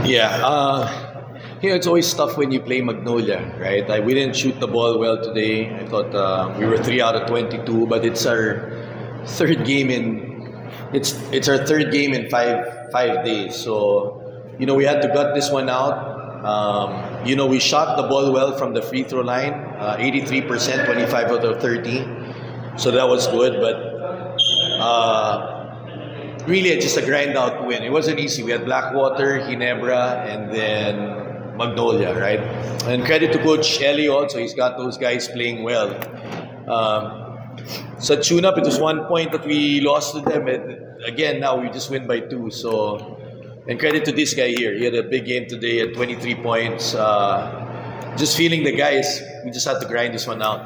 Yeah, it's always tough when you play Magnolia, right? Like, we didn't shoot the ball well today. I thought we were 3 out of 22, but it's our third game in it's our third game in five days. So we had to gut this one out. We shot the ball well from the free throw line, 83%, 25 out of 30. So that was good, but really it's just a grind out win. It wasn't easy. We had Blackwater, Ginebra, and then Magnolia, right? And credit to Coach Eli also. He's got those guys playing well. Sa tune-up, it was 1 point that we lost to them. And again, now we just win by 2. So, and credit to this guy here. He had a big game today at 23 points. Just feeling the guys, we just had to grind this one out.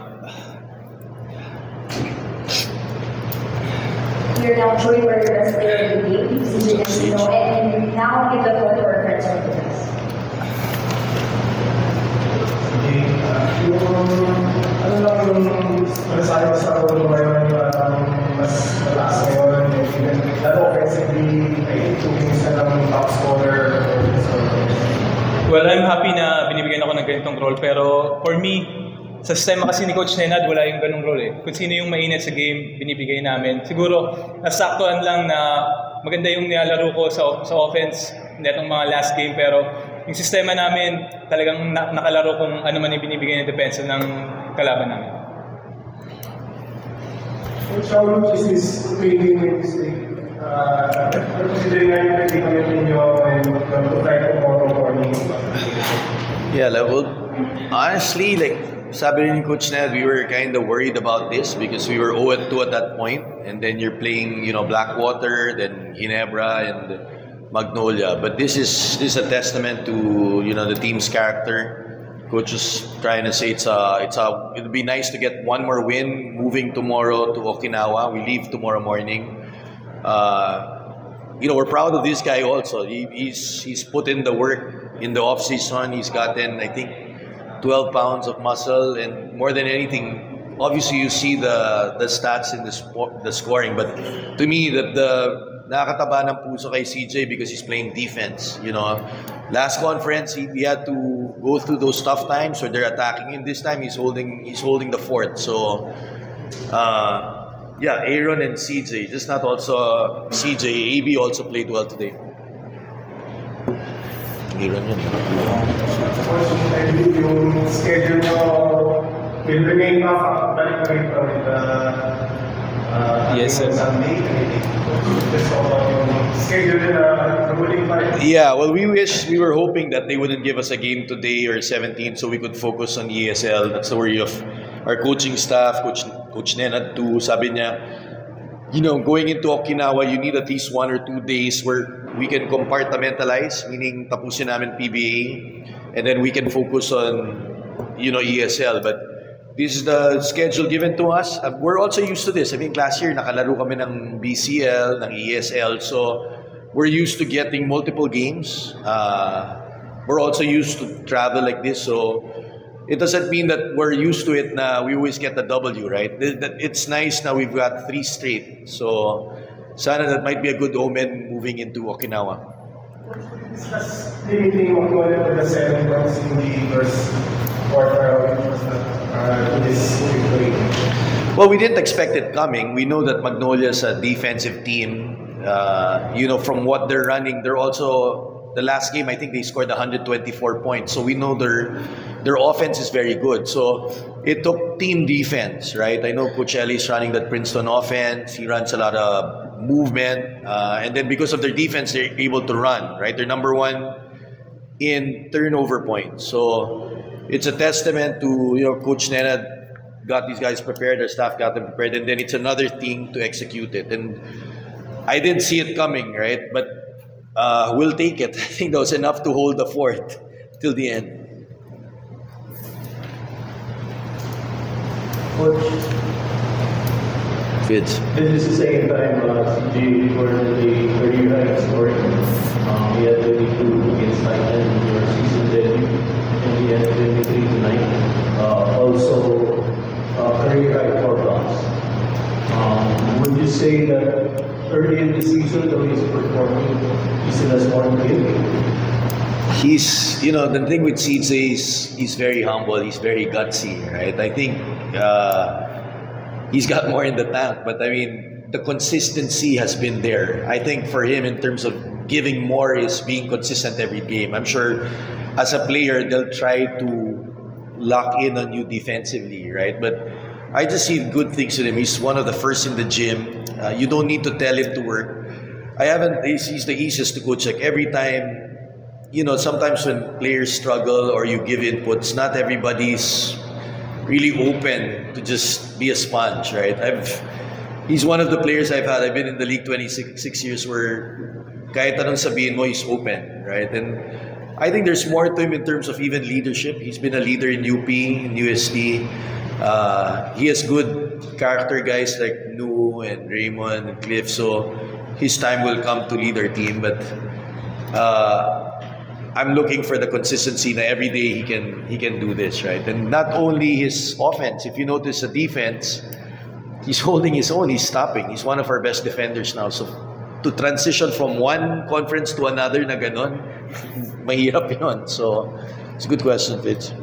You're now showing where your best player of the game, CJ Casino, and now give the floor to our friends on the desk. Ano lang yung masasabi mo sa ulo ngayon mas malakas ngayon, lalo offensively, ay 2 games na lang top scorer. Well, I'm happy na binibigyan ako ng ganitong role, pero for me, sa sistema kasi ni Coach Nenad, wala yung ganung role eh. Kung sino yung mainit sa game, binibigay namin. Siguro, nasaktuan lang na maganda yung nilalaro ko sa offense netong mga last game, pero yung sistema namin, talagang nakalaro kung ano man yung binibigay ng depensa ng kalaban namin. Coach, how is this training with this thing? Considering na yung predicament ninyo and to try tomorrow morning? Yeah, well, honestly, sabi rin ni Coach Ned, we were kind of worried about this because we were 0-2 at that point, and then you're playing, Blackwater, then Ginebra and Magnolia. But this is a testament to the team's character. Coach is trying to say it'd be nice to get one more win moving tomorrow to Okinawa. We leave tomorrow morning. We're proud of this guy also. He's put in the work in the off season. He's gotten, I think, 12 pounds of muscle, and more than anything, obviously you see the stats in the scoring, but to me the nakakataba ng puso kay CJ because he's playing defense. Last conference he had to go through those tough times where they're attacking him. This time he's holding the fort. So Aaron and CJ, just not also CJ, AB also played well today. Aaron yun. I believe yung schedule nyo will remain up. Balik pa rin pa with Yes, sir. Sunday. Yeah, well, we were hoping that they wouldn't give us a game today or 17 so we could focus on ESL. That's the worry of our coaching staff, Coach Nenad too. Sabi niya, going into Okinawa, you need at least 1 or 2 days where we can compartmentalize, meaning tapusin namin PBA, and then we can focus on, ESL. But this is the schedule given to us. We're also used to this. I think last year, nakalaro kami ng BCL, ng ESL, so we're used to getting multiple games. We're also used to travel like this, so it doesn't mean that we're used to it na we always get the W, right? It's nice now we've got 3 straight. So sana that might be a good omen moving into Okinawa. Limiting Magnolia with the 7 points in the first quarter to this victory. Well, we didn't expect it coming. We know that Magnolia is a defensive team. From what they're running, they're also, the last game, I think they scored 124 points. So we know their offense is very good. So it took team defense, right? I know Coach Eli's running that Princeton offense. He runs a lot of movement. And then because of their defense, they're able to run, right? They're number 1 in turnover points. So it's a testament to, Coach Nenad got these guys prepared, their staff got them prepared, and then it's another thing to execute it. And I didn't see it coming, right? But we'll take it. I think that was enough to hold the fort till the end. Coach, Fids. this is the second time CJ recorded a career high scoring. He had 22 against Titan in your season debut, and he had 23 tonight. Also, career high 4 blocks. Would you say that early in the season, though he's performing, he still has more to give? He's, the thing with CJ is he's very humble, he's very gutsy, right? I think he's got more in the tank, but I mean, the consistency has been there. I think for him, in terms of giving more, is being consistent every game. I'm sure as a player, they'll try to lock in on you defensively, right? But I just see good things in him. He's one of the first in the gym. You don't need to tell him to work. He's the easiest to coach. Like every time, sometimes when players struggle or you give inputs, not everybody's really open to just be a sponge, right? He's one of the players I've had. I've been in the league 26 years where kahit anong sabihin mo, he's open, right? And I think there's more to him in terms of even leadership. He's been a leader in UP, in UST. He has good character guys like Nu and Raymond and Cliff, so his time will come to lead our team. But I'm looking for the consistency na every day he can do this, right? And not only his offense. If you notice the defense, he's holding his own. He's stopping. He's one of our best defenders now. So to transition from one conference to another na ganon, mahirap yun. So it's a good question, Fitz.